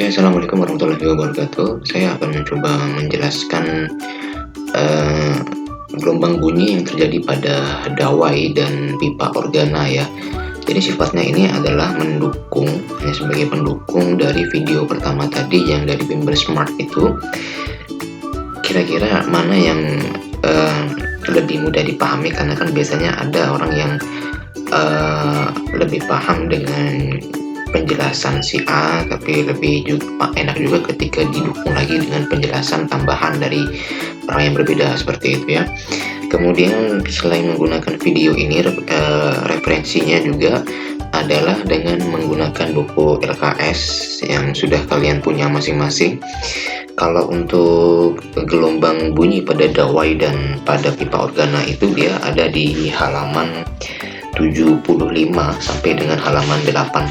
Oke, assalamualaikum warahmatullahi wabarakatuh. Saya akan mencoba menjelaskan eh, gelombang bunyi yang terjadi pada dawai dan pipa organa ya. Jadi sifatnya ini adalah mendukung, hanya sebagai pendukung dari video pertama tadi yang dari Bimber Smart itu. Kira-kira mana yang lebih mudah dipahami, karena kan biasanya ada orang yang lebih paham dengan penjelasan si A, tapi lebih juga enak juga ketika didukung lagi dengan penjelasan tambahan dari orang yang berbeda seperti itu ya. Kemudian selain menggunakan video ini, referensinya juga adalah dengan menggunakan buku LKS yang sudah kalian punya masing-masing. Kalau untuk gelombang bunyi pada dawai dan pada pipa organa itu dia ada di halaman 75 sampai dengan halaman 80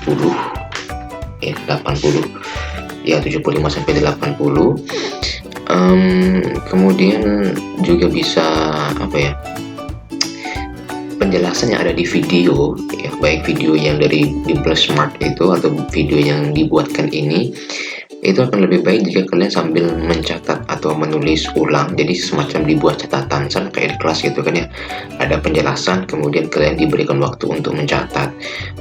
ya, 75 sampai 80. Kemudian juga bisa penjelasannya ada di video ya, baik video yang dari Bimber Smart itu atau video yang dibuatkan ini. Itu akan lebih baik jika kalian sambil mencatat atau menulis ulang, jadi semacam dibuat catatan, sama kayak di kelas gitu kan ya, ada penjelasan kemudian kalian diberikan waktu untuk mencatat.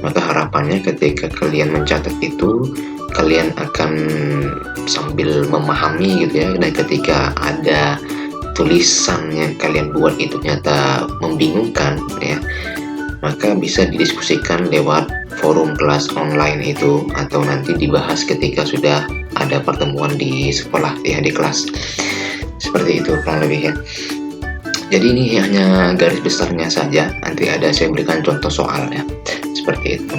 Maka harapannya ketika kalian mencatat itu kalian akan sambil memahami gitu ya, dan ketika ada tulisan yang kalian buat itu ternyata membingungkan ya, maka bisa didiskusikan lewat forum kelas online itu, atau nanti dibahas ketika sudah ada pertemuan di sekolah ya, di kelas. Seperti itu kurang lebih ya. Jadi ini hanya garis besarnya saja, nanti ada saya berikan contoh soal ya, seperti itu.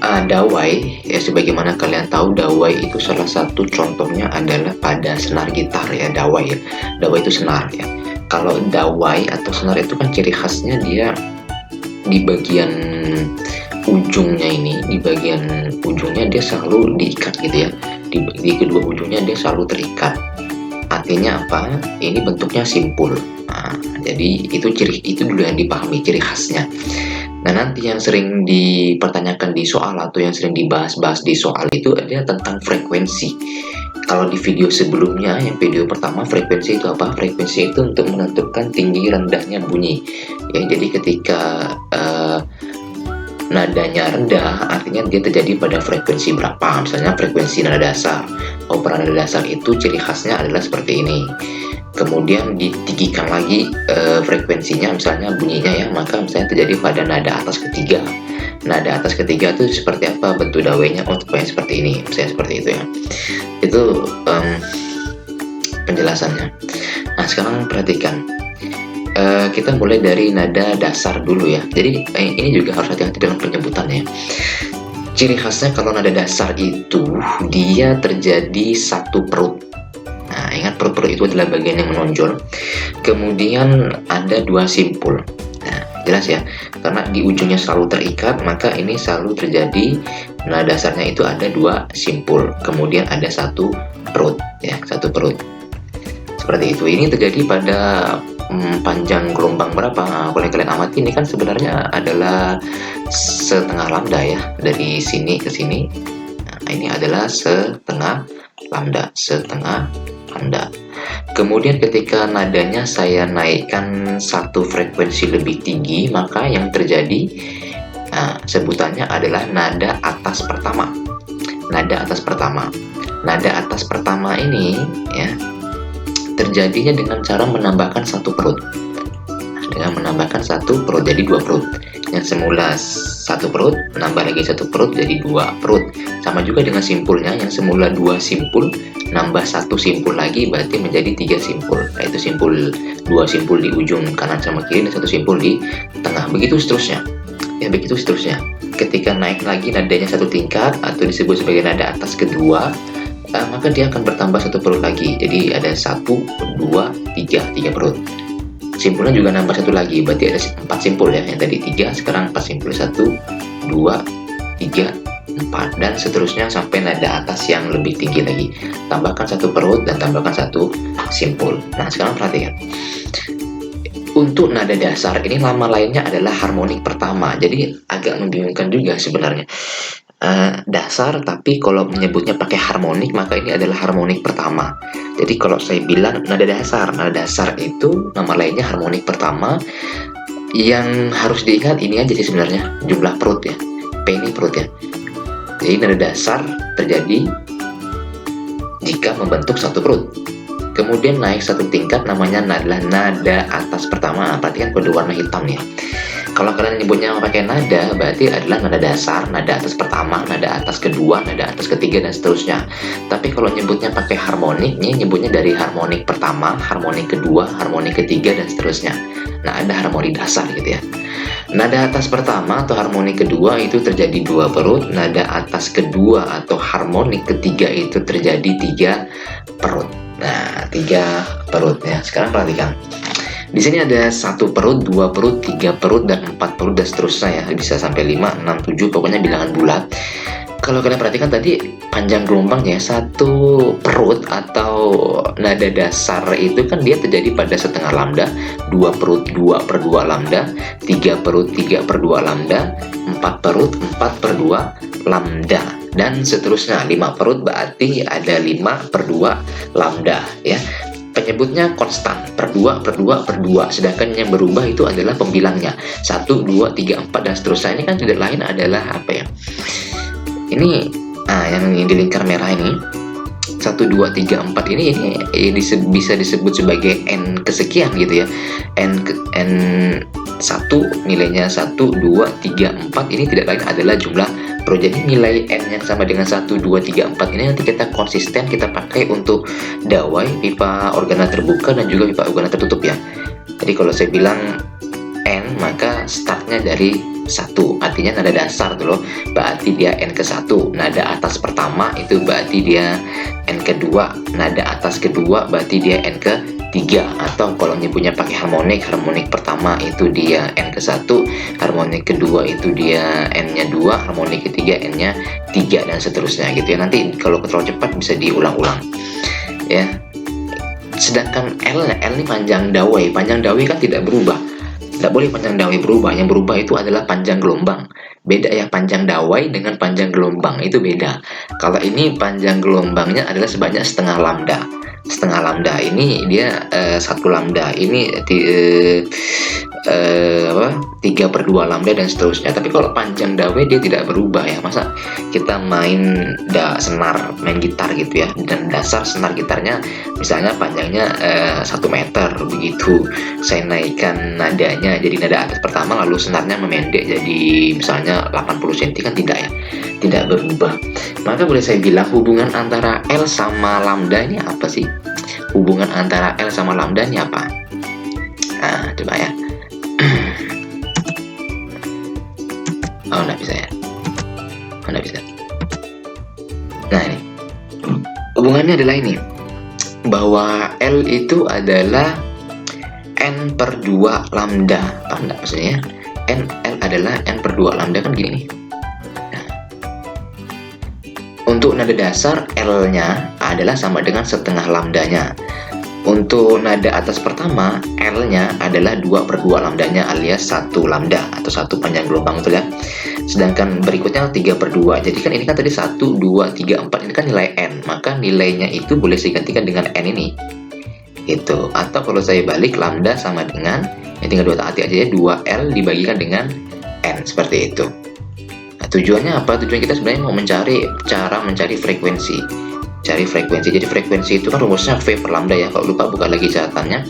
Dawai ya, sebagaimana kalian tahu dawai itu salah satu contohnya adalah pada senar gitar ya. Dawai itu senar ya. Kalau dawai atau senar itu kan ciri khasnya dia di bagian ujungnya ini, di bagian ujungnya dia selalu diikat gitu ya, di kedua ujungnya dia selalu terikat. Artinya apa? Ini bentuknya simpul. Nah, jadi itu dulu yang dipahami ciri khasnya. Nah, nanti yang sering dipertanyakan di soal atau yang sering dibahas-bahas di soal itu adalah tentang frekuensi. Kalau di video sebelumnya, yang video pertama, frekuensi itu apa? Frekuensi itu untuk menentukan tinggi rendahnya bunyi. Ya, jadi ketika nadanya rendah, artinya dia terjadi pada frekuensi berapa. Misalnya frekuensi nada dasar. Pada nada dasar itu ciri khasnya adalah seperti ini. Kemudian ditinggikan lagi frekuensinya, misalnya bunyinya ya, maka misalnya terjadi pada nada atas ketiga. Nada atas ketiga itu seperti apa bentuk dawainya? Pokoknya seperti ini, misalnya seperti itu ya. Itu penjelasannya. Nah, sekarang perhatikan. Kita mulai dari nada dasar dulu ya. Jadi ini juga harus hati-hati dengan penyebutannya. Ciri khasnya kalau nada dasar itu dia terjadi satu perut. Nah, ingat perut itu adalah bagian yang menonjol. Kemudian ada dua simpul. Nah, jelas ya. Karena di ujungnya selalu terikat, maka ini selalu terjadi nada dasarnya itu ada dua simpul. Kemudian ada satu perut ya, satu perut. Seperti itu. Ini terjadi pada panjang gelombang berapa? Boleh kalian amati, ini kan sebenarnya adalah setengah lambda ya, dari sini ke sini. Nah, ini adalah setengah lambda. Kemudian ketika nadanya saya naikkan satu frekuensi lebih tinggi, maka yang terjadi sebutannya adalah nada atas pertama. Nada atas pertama ini ya terjadinya dengan cara menambahkan satu perut. Dengan menambahkan satu perut jadi dua perut. Yang semula satu perut menambah lagi satu perut jadi dua perut. Sama juga dengan simpulnya, yang semula dua simpul nambah satu simpul lagi berarti menjadi tiga simpul. Nah, itu dua simpul di ujung kanan sama kiri dan satu simpul di tengah. Begitu seterusnya. Ya, begitu seterusnya. Ketika naik lagi nadanya satu tingkat atau disebut sebagai nada atas kedua, maka dia akan bertambah satu perut lagi. Jadi ada 1, 2, 3 perut. Simpulnya juga nambah satu lagi, berarti ada 4 simpul ya. Yang tadi 3, sekarang 4 simpul. 1, 2, 3, 4, dan seterusnya sampai nada atas yang lebih tinggi lagi. Tambahkan satu perut dan tambahkan satu simpul. Nah, sekarang perhatikan. Untuk nada dasar ini nama lainnya adalah harmonik pertama. Jadi agak membingungkan juga sebenarnya. dasar, tapi kalau menyebutnya pakai harmonik maka ini adalah harmonik pertama. Jadi kalau saya bilang nada dasar itu nama lainnya harmonik pertama. Yang harus diingat ini aja sih sebenarnya, jumlah perut ya. P ini perut ya. Jadi nada dasar terjadi jika membentuk satu perut. Kemudian naik satu tingkat namanya adalah nada atas pertama. Perhatikan kode warna hitam nih. Kalau kalian nyebutnya pakai nada, berarti adalah nada dasar, nada atas pertama, nada atas kedua, nada atas ketiga, dan seterusnya. Tapi kalau nyebutnya pakai harmonik, nih nyebutnya dari harmonik pertama, harmonik kedua, harmonik ketiga, dan seterusnya. Nah, ada harmonik dasar gitu ya. Nada atas pertama atau harmonik kedua itu terjadi 2 perut, nada atas kedua atau harmonik ketiga itu terjadi 3 perut. Nah, 3 perut ya. Sekarang perhatikan. Di sini ada 1 perut, 2 perut, 3 perut, dan 4 perut, dan seterusnya ya. Bisa sampai 5, 6, 7, pokoknya bilangan bulat. Kalau kalian perhatikan tadi panjang gelombangnya, 1 perut atau nada dasar itu kan dia terjadi pada setengah lambda, 2 perut 2/2 lambda, 3 perut 3/2 lambda, 4 perut 4/2 lambda, dan seterusnya. 5 perut berarti ada 5/2 lambda ya. Penyebutnya konstan, per 2/2/2, sedangkan yang berubah itu adalah pembilangnya 1, 2, 3, 4, dan seterusnya. Ini kan tidak lain adalah apa ya, ini yang di lingkar merah ini 1, 2, 3, 4 ini bisa disebut sebagai n kesekian gitu ya. N 1 nilainya 1, 2, 3, 4 ini tidak lain adalah jumlah perut. Jadi nilai n yang sama dengan 1, 2, 3, 4 ini nanti kita konsisten kita pakai untuk dawai, pipa organa terbuka, dan juga pipa organa tertutup ya. Jadi kalau saya bilang n maka startnya dari 1, artinya nada dasar tuh loh, berarti dia n ke-1. Nada atas pertama itu berarti dia n kedua, nada atas kedua berarti dia n ke-3. Atau kalau nyebutnya pakai harmonik, harmonik pertama itu dia n ke-1, harmonik kedua itu dia n-nya 2, harmonik ketiga n-nya 3, dan seterusnya gitu ya. Nanti kalau terlalu cepat bisa diulang-ulang ya. Sedangkan L ini panjang dawai. Panjang dawai kan tidak berubah. Tidak boleh panjang dawai berubah. Yang berubah itu adalah panjang gelombang. Beda ya, panjang dawai dengan panjang gelombang itu beda. Kalau ini panjang gelombangnya adalah sebanyak setengah lambda. Setengah lambda ini dia 1 lambda. Ini 3/2 lambda, dan seterusnya. Tapi kalau panjang dawai dia tidak berubah ya. Masa kita main senar, main gitar gitu ya, dan dasar senar gitarnya misalnya panjangnya 1 meter begitu, saya naikkan nadanya jadi nada atas pertama, lalu senarnya memendek jadi misalnya 80 cm, kan tidak ya, tidak berubah. Maka boleh saya bilang hubungan antara L sama lambda ini apa sih? Hubungan antara L sama lambda ini apa? Nah, coba ya. Oh, nggak bisa ya. Oh, nggak bisa. Nah, ini hubungannya adalah ini, bahwa L itu adalah n/2 lambda. Paham nggak maksudnya? L adalah n/2 lambda, kan gini nih. Nah, untuk nada dasar L-nya adalah sama dengan setengah lambdanya. Untuk nada atas pertama, L-nya adalah 2/2 lambdanya, alias 1 lambda atau 1 panjang gelombang itu ya. Sedangkan berikutnya 3/2. Jadi kan ini kan tadi 1, 2, 3, 4 ini kan nilai n, maka nilainya itu boleh saya gantikan dengan n ini. Itu. Atau kalau saya balik, lambda sama dengan, ya tinggal 2 hati aja ya, 2L dibagikan dengan n, seperti itu. Nah, tujuannya apa? Tujuan kita sebenarnya mau mencari cara mencari frekuensi. Cari frekuensi. Jadi frekuensi itu kan rumusnya V per lambda ya. Kalau lupa buka lagi catatannya.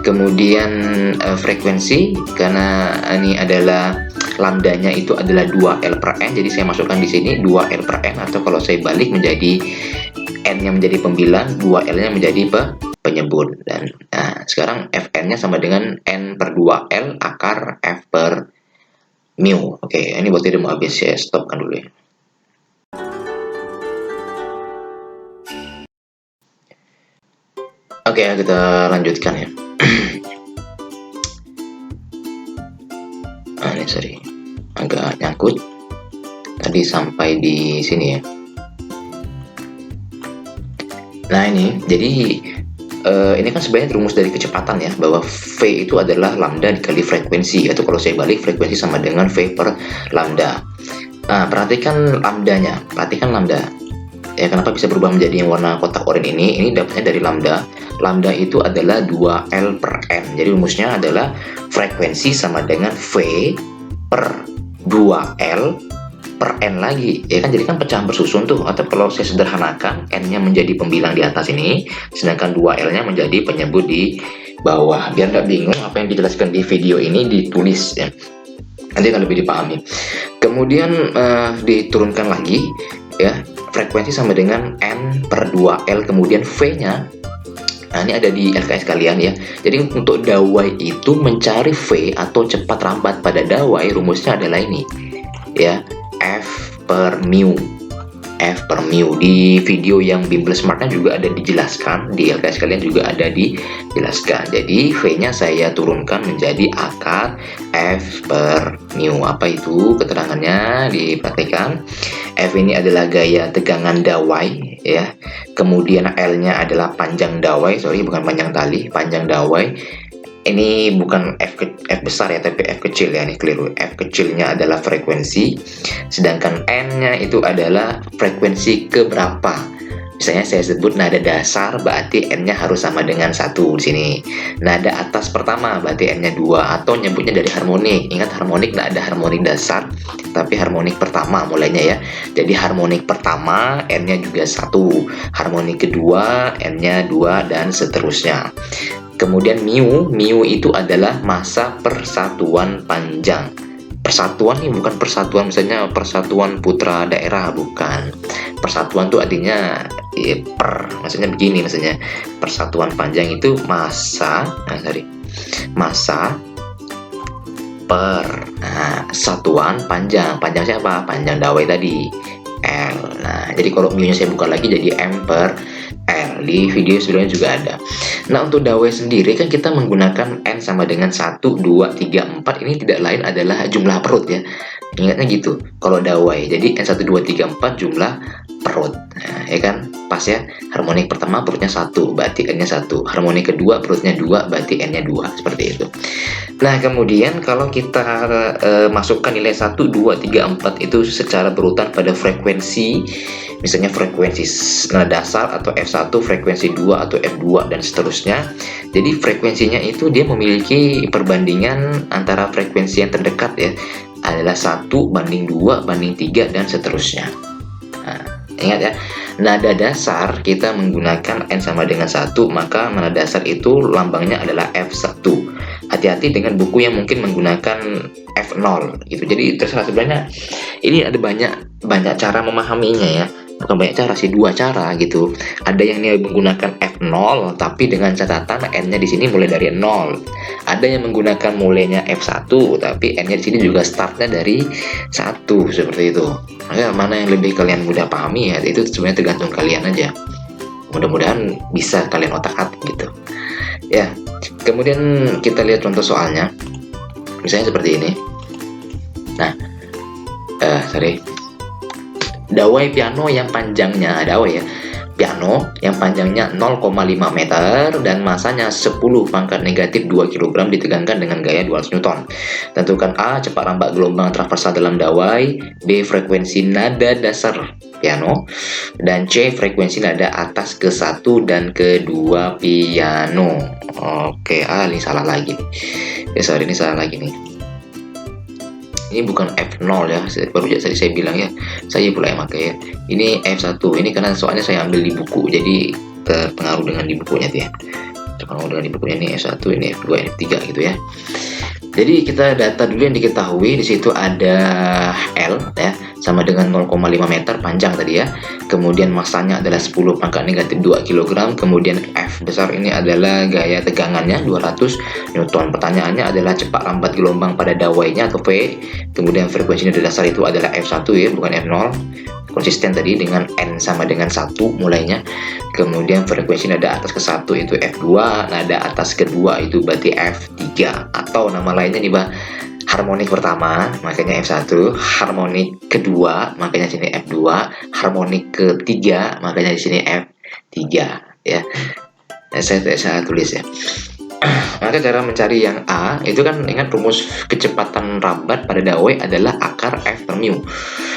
Kemudian frekuensi, karena ini adalah lambdanya itu adalah 2L per n, jadi saya masukkan di sini 2L per n, atau kalau saya balik menjadi n-nya menjadi pembilang, 2L-nya menjadi penyebut. Dan nah, sekarang Fn-nya sama dengan n/2L akar F per mu. Oke, ini buat tidak mau habis, saya stopkan dulu ya. Oke, kita lanjutkan ya. Nah, ini sorry, agak nyangkut. Tadi sampai di sini ya. Nah ini, jadi ini kan sebenarnya rumus dari kecepatan ya, bahwa V itu adalah lambda dikali frekuensi, atau kalau saya balik frekuensi sama dengan V per lambda. Nah, perhatikan lambda. Ya, kenapa bisa berubah menjadi yang warna kotak oranye ini? Ini dapatnya dari lambda. Lambda itu adalah 2L per N. Jadi rumusnya adalah frekuensi sama dengan V per 2L per N lagi. Ya kan, jadi kan pecahan bersusun tuh. Atau kalau saya sederhanakan, N-nya menjadi pembilang di atas ini, sedangkan 2L-nya menjadi penyebut di bawah. Biar nggak bingung apa yang dijelaskan di video ini ditulis ya. Nanti akan lebih dipahami. Kemudian diturunkan lagi ya, frekuensi sama dengan N per 2L, kemudian V-nya, nah ini ada di LKS kalian ya. Jadi untuk dawai itu mencari V atau cepat rambat pada dawai, rumusnya adalah ini ya, F per mu. F per mu. Di video yang Bimbel Smartnya juga ada dijelaskan, di LKS kalian juga ada dijelaskan. Jadi V-nya saya turunkan menjadi akar F per mu. Apa itu keterangannya? Diperhatikan. F ini adalah gaya tegangan dawai ya. Kemudian L-nya adalah panjang dawai, bukan panjang tali, panjang dawai. Ini bukan F besar ya, tapi F kecil ya, ini keliru. F kecilnya adalah frekuensi, sedangkan N-nya itu adalah frekuensi keberapa. Misalnya saya sebut nada dasar, berarti N-nya harus sama dengan 1 di sini. Nada atas pertama, berarti N-nya 2, atau nyebutnya dari harmonik. Ingat, harmonik nggak ada harmonik dasar, tapi harmonik pertama mulainya ya. Jadi harmonik pertama, N-nya juga 1. Harmonik kedua, N-nya 2, dan seterusnya. Kemudian mu itu adalah massa persatuan panjang. Persatuan ini bukan persatuan misalnya persatuan putra daerah, bukan. Persatuan itu artinya maksudnya begini, maksudnya persatuan panjang itu massa per satuan panjang. Panjang siapa? Panjang dawai tadi, L. Nah, jadi kalau mu-nya saya buka lagi jadi M per L. Di video sebelumnya juga ada. Nah, untuk dawai sendiri kan kita menggunakan N sama dengan 1, 2, 3, 4. Ini tidak lain adalah jumlah perut ya. Ingatnya gitu kalau dawai. Jadi N 1, 2, 3, 4 jumlah perut. Nah, ya kan? Pas ya. Harmonik pertama perutnya 1, berarti N-nya 1. Harmonik kedua perutnya 2, berarti N-nya 2. Seperti itu. Nah, kemudian kalau kita masukkan nilai 1, 2, 3, 4 itu secara berurutan pada frekuensi, misalnya frekuensi dasar atau F1, frekuensi 2 atau F2, dan seterusnya. Jadi frekuensinya itu dia memiliki perbandingan antara frekuensi yang terdekat ya, adalah 1 banding 2 banding 3 dan seterusnya. Nah, ingat ya, nada dasar kita menggunakan N sama dengan 1, maka nada dasar itu lambangnya adalah F1. Hati-hati dengan buku yang mungkin menggunakan F0 gitu. Jadi terserah, sebenarnya ini ada banyak cara memahaminya ya. Bukan banyak cara sih, 2 cara gitu. Ada yang menggunakan F0 tapi dengan catatan N-nya di sini mulai dari 0. Ada yang menggunakan mulainya F1 tapi N-nya di sini juga startnya dari 1, seperti itu. Maka mana yang lebih kalian mudah pahami ya, itu sebenarnya tergantung kalian aja. Mudah-mudahan bisa kalian otak-atik gitu. Ya. Kemudian kita lihat contoh soalnya. Misalnya seperti ini. Nah, dawai piano yang panjangnya piano yang panjangnya 0,5 meter dan masanya 10 pangkat negatif 2 kg ditegangkan dengan gaya 200 Newton. Tentukan A, cepat rambat gelombang transversal dalam dawai, B, frekuensi nada dasar piano, dan C, frekuensi nada atas ke-1 dan ke-2 piano. Oke, ini salah lagi nih. Ini salah lagi nih. Ini bukan F0 ya, baru tadi saya bilang ya, saya pula yang pakai ya. Ini F1, ini karena soalnya saya ambil di buku, jadi terpengaruh dengan di bukunya tuh ya. Terpengaruh dengan di bukunya, ini F1, ini F2, ini F3 gitu ya. Jadi kita data dulu yang diketahui, di situ ada L ya, sama dengan 0,5 meter panjang tadi ya. Kemudian masanya adalah 10 pangkat negatif 2 kg. Kemudian F besar ini adalah gaya tegangannya 200 Newton. Pertanyaannya adalah cepat rambat gelombang pada dawainya atau V. Kemudian frekuensi nada dasar itu adalah F1 ya, bukan F0. Konsisten tadi dengan N sama dengan 1 mulainya. Kemudian frekuensi nada atas ke-1 itu F2, nada atas kedua itu berarti F3, atau nama lainnya nih Bah, harmonik pertama makanya F1, harmonik kedua makanya sini F2, harmonik ketiga makanya di sini F3 ya. Saya tulis ya. Maka cara mencari yang A itu kan, ingat rumus kecepatan rambat pada dawai adalah akar F per mu.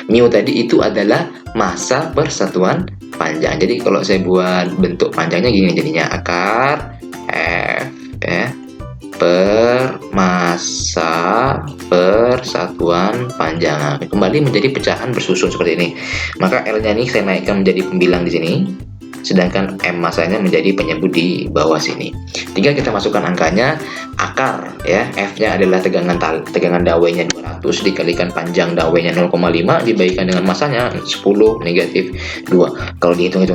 Mu tadi itu adalah massa per satuan panjang. Jadi kalau saya buat bentuk panjangnya gini jadinya, akar F ya per massa per satuan panjang. Nah, kembali menjadi pecahan bersusun seperti ini. Maka L-nya ini saya naikkan menjadi pembilang di sini, sedangkan M masanya menjadi penyebut di bawah sini. Tinggal kita masukkan angkanya. Akar ya, F-nya adalah tegangan dawainya 200 dikalikan panjang dawainya 0,5 dibagikan dengan masanya 10 negatif 2. Kalau dihitung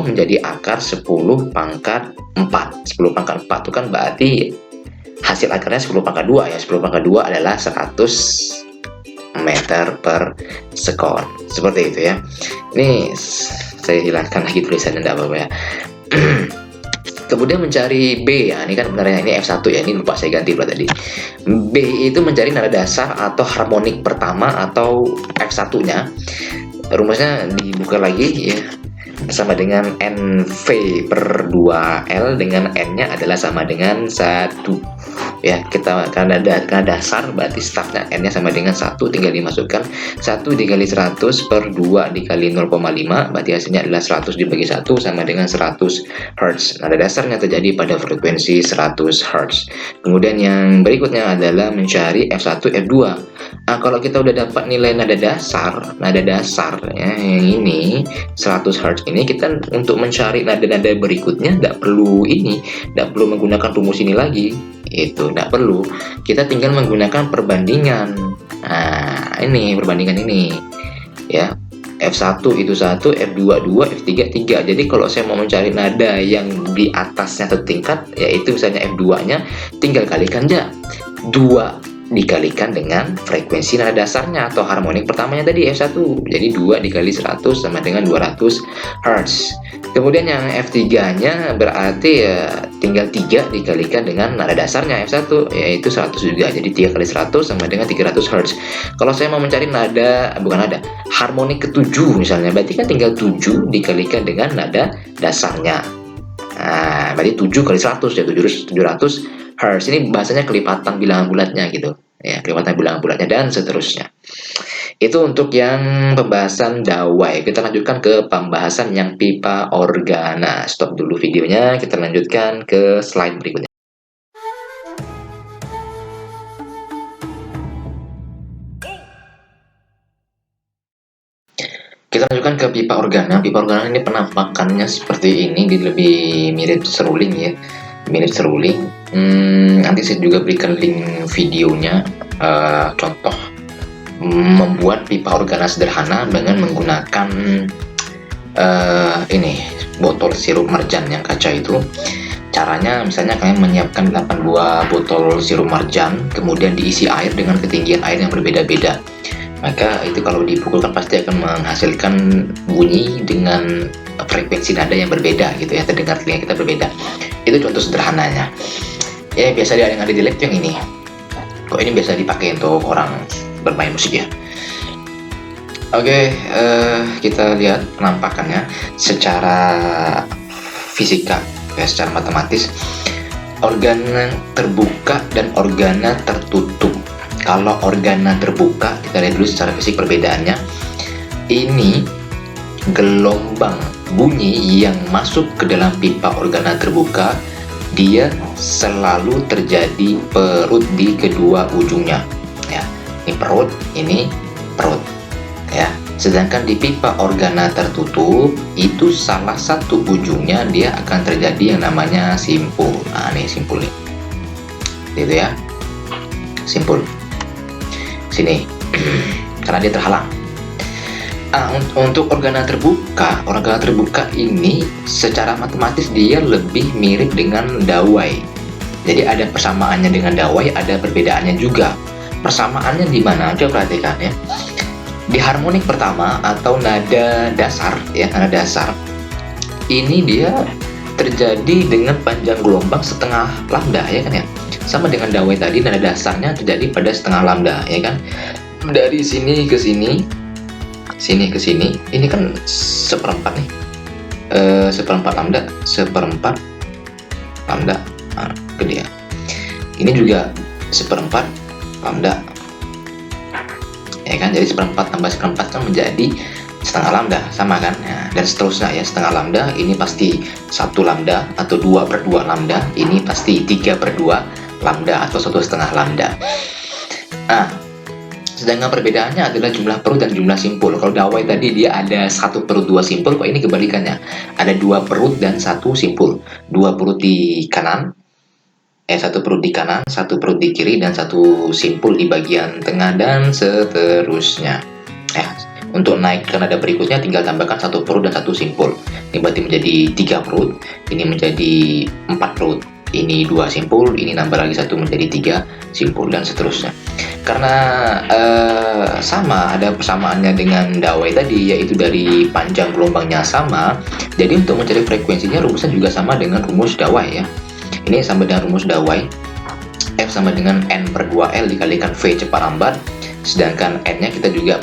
menjadi akar 10 pangkat 4. 10 pangkat 4 itu kan berarti hasil akarnya 10 pangkat 2 ya. 10 pangkat 2 adalah 100 meter per sekon. Seperti itu ya. Ini saya hilangkan lagi tulisannya, tidak apa-apa ya. Kemudian mencari B ya, ini kan sebenarnya ini F1 ya, ini lupa saya ganti pula tadi. B itu mencari nada dasar atau harmonik pertama atau F1-nya. Rumusnya dibuka lagi ya, sama dengan NV per 2L dengan N-nya adalah sama dengan 1 ya. Kita karena dasar berarti startnya N-nya sama dengan 1, tinggal dimasukkan 1 dikali 100 per 2 dikali 0,5 berarti hasilnya adalah 100 dibagi 1 sama dengan 100 Hz. Nada dasarnya terjadi pada frekuensi 100 Hz. Kemudian yang berikutnya adalah mencari F1 F2. Nah, kalau kita udah dapat nilai nada dasar ya, yang ini 100 Hz ini, kita untuk mencari nada-nada berikutnya tidak perlu menggunakan rumus ini lagi, itu tidak perlu. Kita tinggal menggunakan perbandingan. Nah, ini perbandingan ini ya, F1 itu 1, F2 2, F3 3. Jadi kalau saya mau mencari nada yang di atasnya satu tingkat, yaitu misalnya F2-nya, tinggal kalikan aja 2 dikalikan dengan frekuensi nada dasarnya atau harmonik pertamanya tadi F1. Jadi 2 dikali 100 sama dengan 200 Hz. Kemudian yang F3-nya berarti ya tinggal 3 dikalikan dengan nada dasarnya F1, yaitu 100 juga. Jadi 3 kali 100 sama dengan 300 Hz. Kalau saya mau mencari harmonik ke-7 misalnya, berarti kan tinggal 7 dikalikan dengan nada dasarnya. Nah, berarti 7 kali 100 ya 700 Hz. Ini bahasanya kelipatan bilangan bulatnya gitu ya, kelipatan bilangan bulatnya dan seterusnya. Itu untuk yang pembahasan dawai. Kita lanjutkan ke pembahasan yang pipa organa. Stop dulu videonya, kita lanjutkan ke slide berikutnya. Kita lanjutkan ke pipa organa. Pipa organa ini penampakannya seperti ini, lebih mirip seruling ya, mirip seruling. Nanti saya juga berikan link videonya, contoh membuat pipa organa sederhana dengan menggunakan ini botol sirup marjan yang kaca itu. Caranya misalnya kalian menyiapkan 8 buah botol sirup marjan, kemudian diisi air dengan ketinggian air yang berbeda-beda. Maka itu kalau dipukulkan pasti akan menghasilkan bunyi dengan frekuensi nada yang berbeda gitu ya, terdengar telinga kita berbeda. Itu contoh sederhananya. Ya biasa ada di laptop yang ini. Kok ini biasa dipakai untuk orang bermain musik ya. Oke, kita lihat penampakannya secara fisika ya, secara matematis. Organa terbuka dan organa tertutup. Kalau organa terbuka, kita lihat dulu secara fisik perbedaannya. Ini gelombang bunyi yang masuk ke dalam pipa organa terbuka, dia selalu terjadi perut di kedua ujungnya ya. Ini perut, ini perut ya. Sedangkan di pipa organa tertutup itu salah satu ujungnya dia akan terjadi yang namanya simpul. Nah, ini simpul nih. Gitu ya. Simpul. Sini. Karena dia terhalang. Untuk organa terbuka ini secara matematis dia lebih mirip dengan dawai. Jadi ada persamaannya dengan dawai, ada perbedaannya juga. Persamaannya di mana? Coba perhatikan ya. Di harmonik pertama atau nada dasar ya, nada dasar ini dia terjadi dengan panjang gelombang setengah lambda ya kan ya. Sama dengan dawai tadi, nada dasarnya terjadi pada setengah lambda ya kan. Dari sini ke sini, sini ke sini, ini kan seperempat nih, seperempat lambda, ke dia. Ini juga seperempat lambda, ya kan? Jadi seperempat tambah seperempat kan menjadi setengah lambda, sama kan? Nah, dan seterusnya ya, setengah lambda ini pasti 1 lambda atau 2/2 lambda, ini pasti 3/2 lambda atau 1,5 lambda. Nah, sedangkan perbedaannya adalah jumlah perut dan jumlah simpul. Kalau dawai tadi dia ada 1/2 simpul, kok ini kebalikannya. Ada 2 perut dan 1 simpul. 2 perut di kanan, 1 perut di kanan, 1 perut di kiri, dan 1 simpul di bagian tengah, dan seterusnya. Untuk naik ke nada berikutnya tinggal tambahkan 1 perut dan 1 simpul. Ini berarti menjadi 3 perut, ini menjadi 4 perut, ini 2 simpul, ini nambah lagi 1 menjadi 3 simpul, dan seterusnya. Karena sama, ada persamaannya dengan dawai tadi, yaitu dari panjang gelombangnya sama, jadi untuk mencari frekuensinya rumusnya juga sama dengan rumus dawai ya. Ini sama dengan rumus dawai, F sama dengan N/2L dikalikan V cepat lambat, sedangkan N-nya kita juga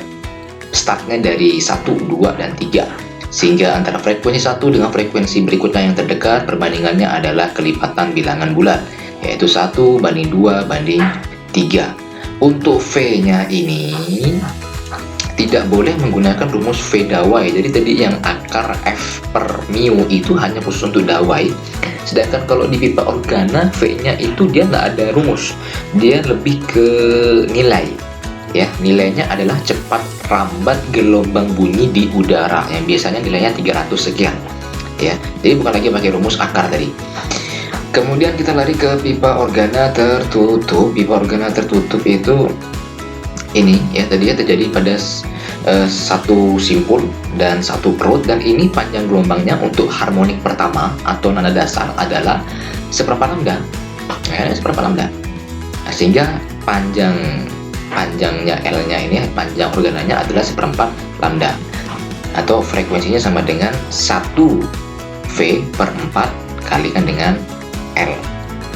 startnya dari 1, 2, dan 3, sehingga antara frekuensi 1 dengan frekuensi berikutnya yang terdekat perbandingannya adalah kelipatan bilangan bulat, yaitu 1 banding 2 banding 3. Untuk V-nya ini tidak boleh menggunakan rumus V dawai. Jadi tadi yang akar F per mu itu hanya khusus untuk dawai. Sedangkan kalau di pipa organa V-nya itu dia nggak ada rumus, dia lebih ke nilai. Ya, nilainya adalah cepat rambat gelombang bunyi di udara yang biasanya nilainya 300 sekian. Ya, jadi bukan lagi pakai rumus akar tadi. Kemudian kita lari ke pipa organa tertutup. Pipa organa tertutup itu ini ya, tadinya terjadi pada 1 simpul dan 1 perut, dan ini panjang gelombangnya untuk harmonik pertama atau nada dasar adalah seperempat lambda. Seperempat lambda. Nah, sehingga panjangnya L-nya ini, panjang organanya adalah seperempat lambda, atau frekuensinya sama dengan 1 V per 4 kalikan dengan L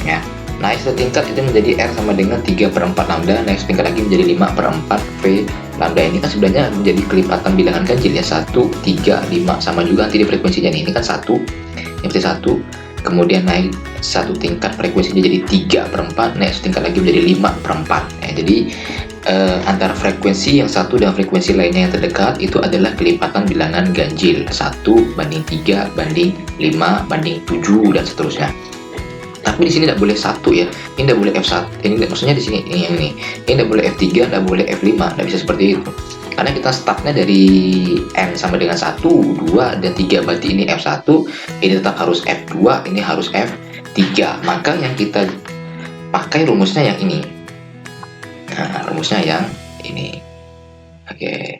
ya. Naik setingkat itu menjadi R sama dengan 3/4 lambda, naik setingkat lagi menjadi 5/4 V lambda. Ini kan sebenarnya menjadi kelipatan bilangan ganjil ya, 1, 3, 5, sama juga nanti di frekuensinya nih. Ini kan 1, ini berarti 1, kemudian naik 1 tingkat frekuensinya jadi 3/4, naik setingkat lagi menjadi 5/4 ya. Jadi antara frekuensi yang satu dan frekuensi lainnya yang terdekat itu adalah kelipatan bilangan ganjil, 1 banding 3 banding 5 banding 7 dan seterusnya. Tapi di sini tidak boleh 1 ya. Ini tidak boleh F1. Ini maksudnya di sini ini yang ini. Ini tidak boleh F3, tidak boleh F5, tidak bisa seperti itu. Karena kita startnya dari N sama dengan 1, 2, dan 3, berarti ini F1, ini tetap harus F2, ini harus F3. Maka yang kita pakai rumusnya yang ini. Nah, rumusnya yang ini. Oke.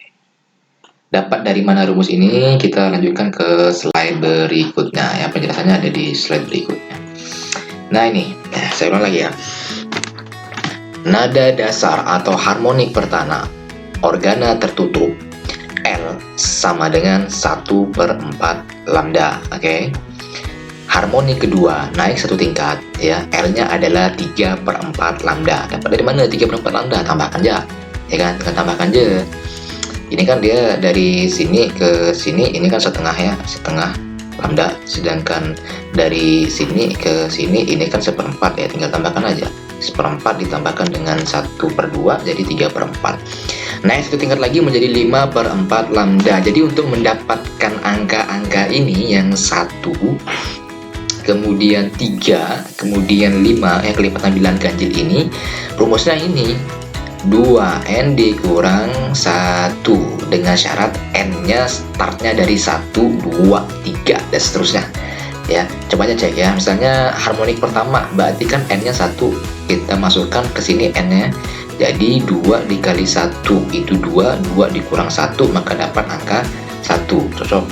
Dapat dari mana rumus ini? Kita lanjutkan ke slide berikutnya ya. Penjelasannya ada di slide berikutnya. Nah ini, saya ulang lagi ya. Nada dasar atau harmonik pertama, organa tertutup, L sama dengan 1/4 lambda, oke. Harmonik kedua, naik 1 tingkat, ya, L-nya adalah 3/4 lambda. Dapat dari mana 3/4 lambda? Tambahkan aja, ya kan, dengan tambahkan aja. Ini kan dia dari sini ke sini, ini kan setengah ya, setengah lambda, sedangkan dari sini ke sini ini kan 1/4 ya, tinggal tambahkan aja 1/4 ditambahkan dengan 1/2 jadi 3/4. Naik 1 tingkat lagi menjadi 5/4 lambda. Jadi untuk mendapatkan angka-angka ini yang 1, kemudian 3, kemudian 5 yang kelipatan bilangan ganjil ini, rumusnya ini 2N dikurang 1 dengan syarat N-nya startnya dari 1, 2, 3 dan seterusnya ya. Coba aja cek ya, misalnya harmonik pertama berarti kan N-nya 1, kita masukkan ke sini N-nya, jadi 2 dikali 1 itu 2, 2 dikurang 1 maka dapat angka 1, cocok.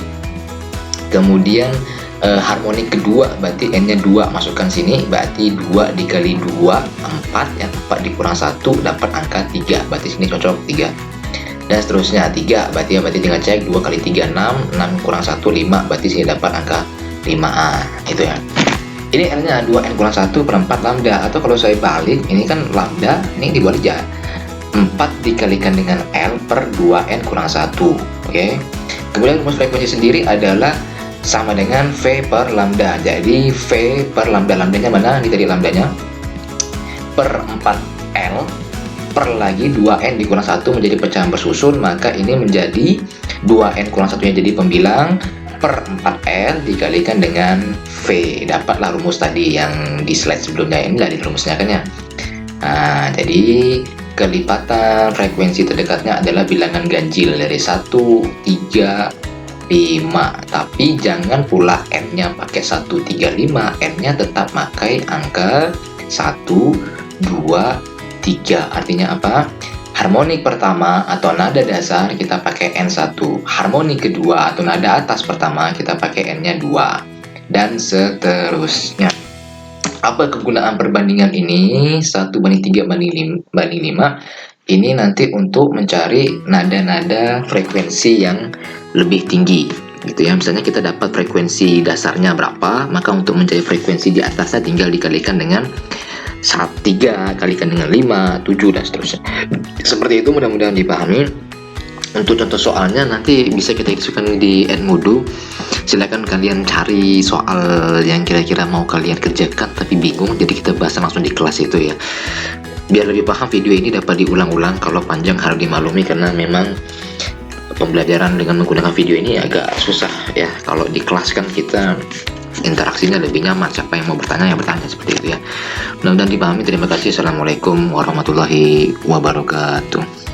Kemudian harmonik kedua berarti N-nya 2, masukkan sini berarti 2 dikali 2 4 ya, 4 dikurang 1 dapat angka 3, berarti sini cocok 3 dan seterusnya. 3 berarti tinggal cek 2 kali 3 6, 6 kurang 1 5, berarti sini dapat angka 5. Itu ya. Ini L-nya 2N kurang 1/4 lambda, atau kalau saya balik ini kan lambda, ini dibalik aja 4 dikalikan dengan L per 2N kurang 1, oke. Kemudian rumus frekuensi sendiri adalah sama dengan V per lambda. Jadi V per lambda, lambdanya mana? Ini tadi lambdanya per 4L per lagi 2N dikurang 1 menjadi pecahan bersusun, maka ini menjadi 2N kurang 1-nya jadi pembilang per 4L dikalikan dengan V. Dapatlah rumus tadi yang di slide sebelumnya, inilah di rumusnya kan ya. Nah, jadi kelipatan frekuensi terdekatnya adalah bilangan ganjil dari 1, 3, 5. Tapi jangan pula N-nya pakai 1, 3, 5. N-nya tetap pakai angka 1, 2, 3. Artinya apa? Harmonik pertama atau nada dasar kita pakai N1. Harmonik kedua atau nada atas pertama kita pakai N-nya 2. Dan seterusnya. Apa kegunaan perbandingan ini? 1:3:5. Ini nanti untuk mencari nada-nada frekuensi yang lebih tinggi gitu ya. Misalnya kita dapat frekuensi dasarnya berapa, maka untuk mencari frekuensi di atasnya tinggal dikalikan dengan 3, kalikan dengan 5, 7, dan seterusnya. Seperti itu, mudah-mudahan dipahami. Untuk contoh soalnya nanti bisa kita isukan di Edmodo. Silakan kalian cari soal yang kira-kira mau kalian kerjakan tapi bingung, jadi kita bahas langsung di kelas itu ya. Biar lebih paham, video ini dapat diulang-ulang, kalau panjang harus dimaklumi karena memang pembelajaran dengan menggunakan video ini agak susah ya. Kalau di kelas kan kita interaksinya lebih nyaman, siapa yang mau bertanya ya bertanya, seperti itu ya. Mudah-mudahan dipahami. Terima kasih. Assalamualaikum warahmatullahi wabarakatuh.